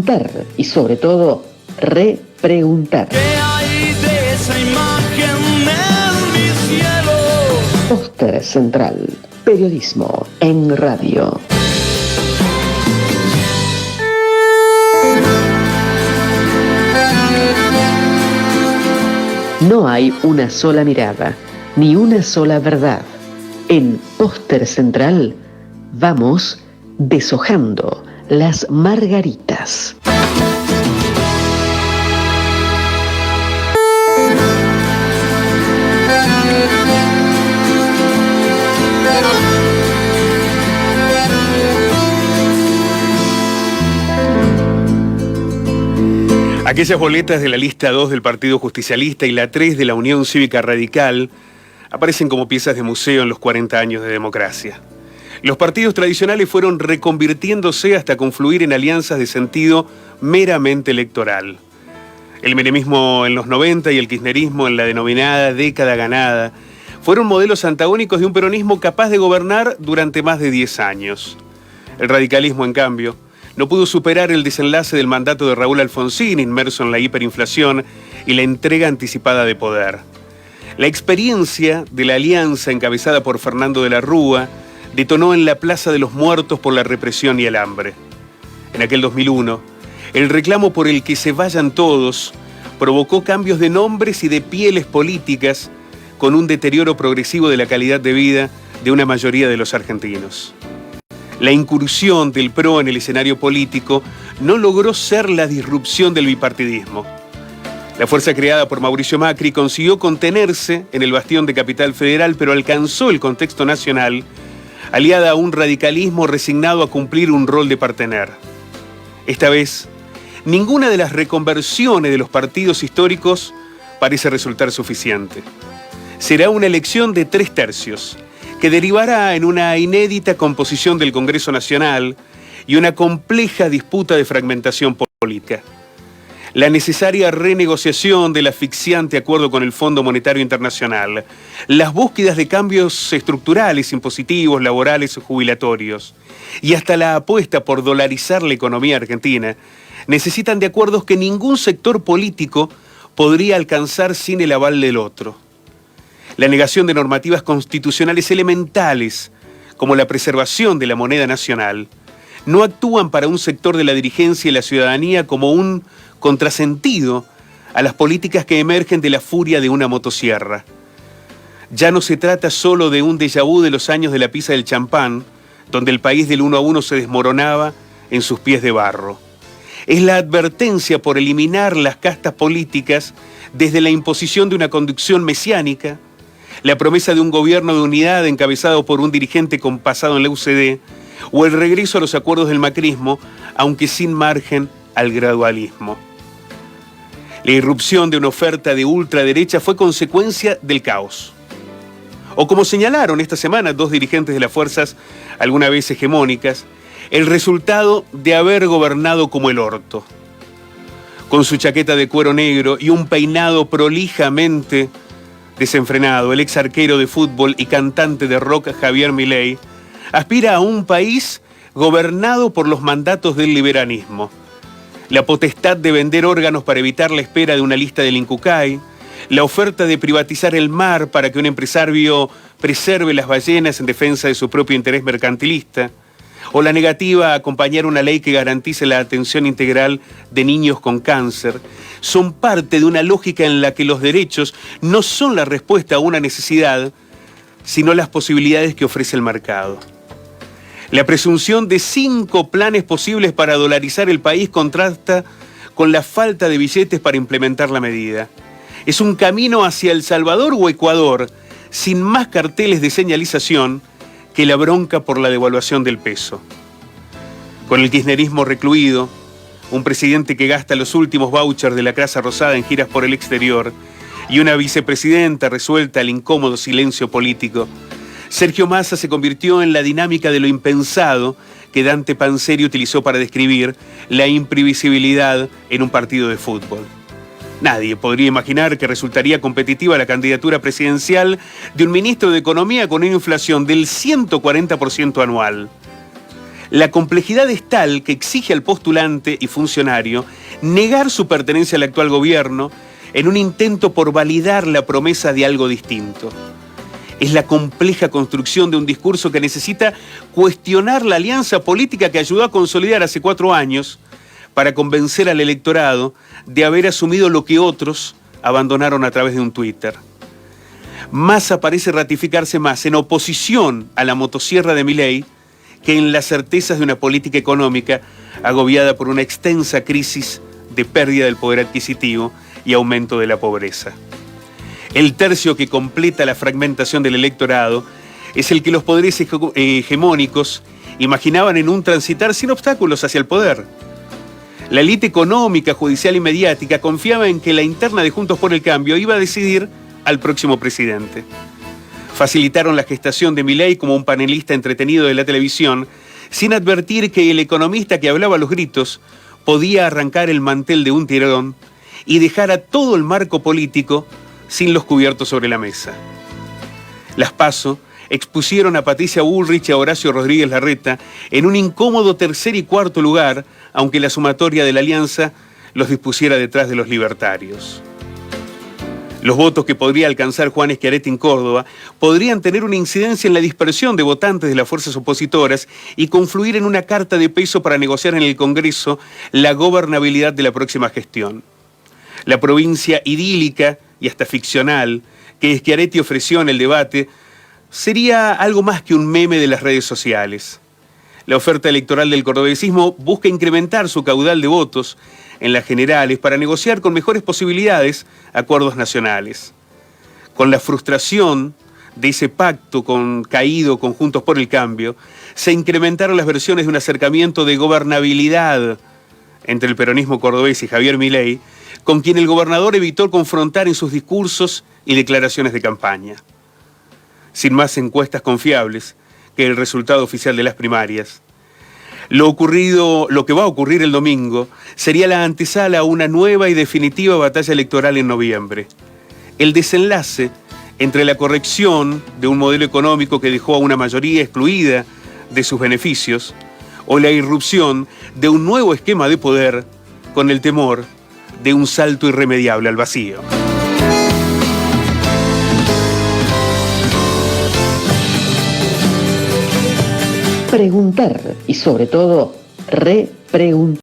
preguntar y sobre todo repreguntar. ¿Qué hay de esa imagen en mi cielo? Póster Central, periodismo en radio. No hay una sola mirada, ni una sola verdad. En Póster Central vamos deshojando las margaritas. Aquellas boletas de la lista 2 del Partido Justicialista y la 3 de la Unión Cívica Radical aparecen como piezas de museo en los 40 años de democracia. Los partidos tradicionales fueron reconvirtiéndose hasta confluir en alianzas de sentido meramente electoral. El menemismo en los 90 y el kirchnerismo en la denominada década ganada fueron modelos antagónicos de un peronismo capaz de gobernar durante más de 10 años. El radicalismo, en cambio, no pudo superar el desenlace del mandato de Raúl Alfonsín, inmerso en la hiperinflación y la entrega anticipada de poder. La experiencia de la alianza encabezada por Fernando de la Rúa detonó en la Plaza de los Muertos por la represión y el hambre. En aquel 2001, el reclamo por el que se vayan todos provocó cambios de nombres y de pieles políticas con un deterioro progresivo de la calidad de vida de una mayoría de los argentinos. La incursión del PRO en el escenario político no logró ser la disrupción del bipartidismo. La fuerza creada por Mauricio Macri consiguió contenerse en el bastión de Capital Federal, pero alcanzó el contexto nacional, aliada a un radicalismo resignado a cumplir un rol de partener. Esta vez, ninguna de las reconversiones de los partidos históricos parece resultar suficiente. Será una elección de 3/3, que derivará en una inédita composición del Congreso Nacional y una compleja disputa de fragmentación política. La necesaria renegociación del asfixiante acuerdo con el Fondo Monetario Internacional, las búsquedas de cambios estructurales, impositivos, laborales o jubilatorios, y hasta la apuesta por dolarizar la economía argentina, necesitan de acuerdos que ningún sector político podría alcanzar sin el aval del otro. La negación de normativas constitucionales elementales, como la preservación de la moneda nacional, no actúan para un sector de la dirigencia y la ciudadanía como un contrasentido a las políticas que emergen de la furia de una motosierra. Ya no se trata solo de un déjà vu de los años de la pizza del champán, donde el país del 1-1 se desmoronaba en sus pies de barro. Es la advertencia por eliminar las castas políticas desde la imposición de una conducción mesiánica, la promesa de un gobierno de unidad encabezado por un dirigente con pasado en la UCD, o el regreso a los acuerdos del macrismo, aunque sin margen al gradualismo. La irrupción de una oferta de ultraderecha fue consecuencia del caos. O como señalaron esta semana dos dirigentes de las fuerzas alguna vez hegemónicas, el resultado de haber gobernado como el orto. Con su chaqueta de cuero negro y un peinado prolijamente desenfrenado, el ex arquero de fútbol y cantante de rock Javier Milei aspira a un país gobernado por los mandatos del liberalismo. La potestad de vender órganos para evitar la espera de una lista del Incucay, la oferta de privatizar el mar para que un empresario preserve las ballenas en defensa de su propio interés mercantilista, o la negativa a acompañar una ley que garantice la atención integral de niños con cáncer, son parte de una lógica en la que los derechos no son la respuesta a una necesidad, sino las posibilidades que ofrece el mercado. La presunción de 5 planes posibles para dolarizar el país contrasta con la falta de billetes para implementar la medida. Es un camino hacia El Salvador o Ecuador, sin más carteles de señalización que la bronca por la devaluación del peso. Con el kirchnerismo recluido, un presidente que gasta los últimos vouchers de la Casa Rosada en giras por el exterior y una vicepresidenta resuelta al incómodo silencio político, Sergio Massa se convirtió en la dinámica de lo impensado que Dante Panzeri utilizó para describir la imprevisibilidad en un partido de fútbol. Nadie podría imaginar que resultaría competitiva la candidatura presidencial de un ministro de Economía con una inflación del 140% anual. La complejidad es tal que exige al postulante y funcionario negar su pertenencia al actual gobierno en un intento por validar la promesa de algo distinto. Es la compleja construcción de un discurso que necesita cuestionar la alianza política que ayudó a consolidar hace 4 años para convencer al electorado de haber asumido lo que otros abandonaron a través de un Twitter. Massa parece ratificarse más en oposición a la motosierra de Milei que en las certezas de una política económica agobiada por una extensa crisis de pérdida del poder adquisitivo y aumento de la pobreza. El tercio que completa la fragmentación del electorado es el que los poderes hegemónicos imaginaban en un transitar sin obstáculos hacia el poder. La élite económica, judicial y mediática confiaba en que la interna de Juntos por el Cambio iba a decidir al próximo presidente. Facilitaron la gestación de Milei como un panelista entretenido de la televisión, sin advertir que el economista que hablaba a los gritos podía arrancar el mantel de un tirón y dejar a todo el marco político sin los cubiertos sobre la mesa. Las PASO expusieron a Patricia Bullrich y a Horacio Rodríguez Larreta en un incómodo tercer y cuarto lugar, aunque la sumatoria de la alianza los dispusiera detrás de los libertarios. Los votos que podría alcanzar Juan Schiaretti en Córdoba podrían tener una incidencia en la dispersión de votantes de las fuerzas opositoras y confluir en una carta de peso para negociar en el Congreso la gobernabilidad de la próxima gestión. La provincia idílica y hasta ficcional que Schiaretti ofreció en el debate sería algo más que un meme de las redes sociales. La oferta electoral del cordobesismo busca incrementar su caudal de votos en las generales para negociar con mejores posibilidades acuerdos nacionales. Con la frustración de ese pacto caído con Juntos por el Cambio, se incrementaron las versiones de un acercamiento de gobernabilidad entre el peronismo cordobés y Javier Milei, con quien el gobernador evitó confrontar en sus discursos y declaraciones de campaña. Sin más encuestas confiables que el resultado oficial de las primarias, lo que va a ocurrir el domingo sería la antesala a una nueva y definitiva batalla electoral en noviembre. El desenlace entre la corrección de un modelo económico que dejó a una mayoría excluida de sus beneficios o la irrupción de un nuevo esquema de poder con el temor de un salto irremediable al vacío. Preguntar y sobre todo repreguntar.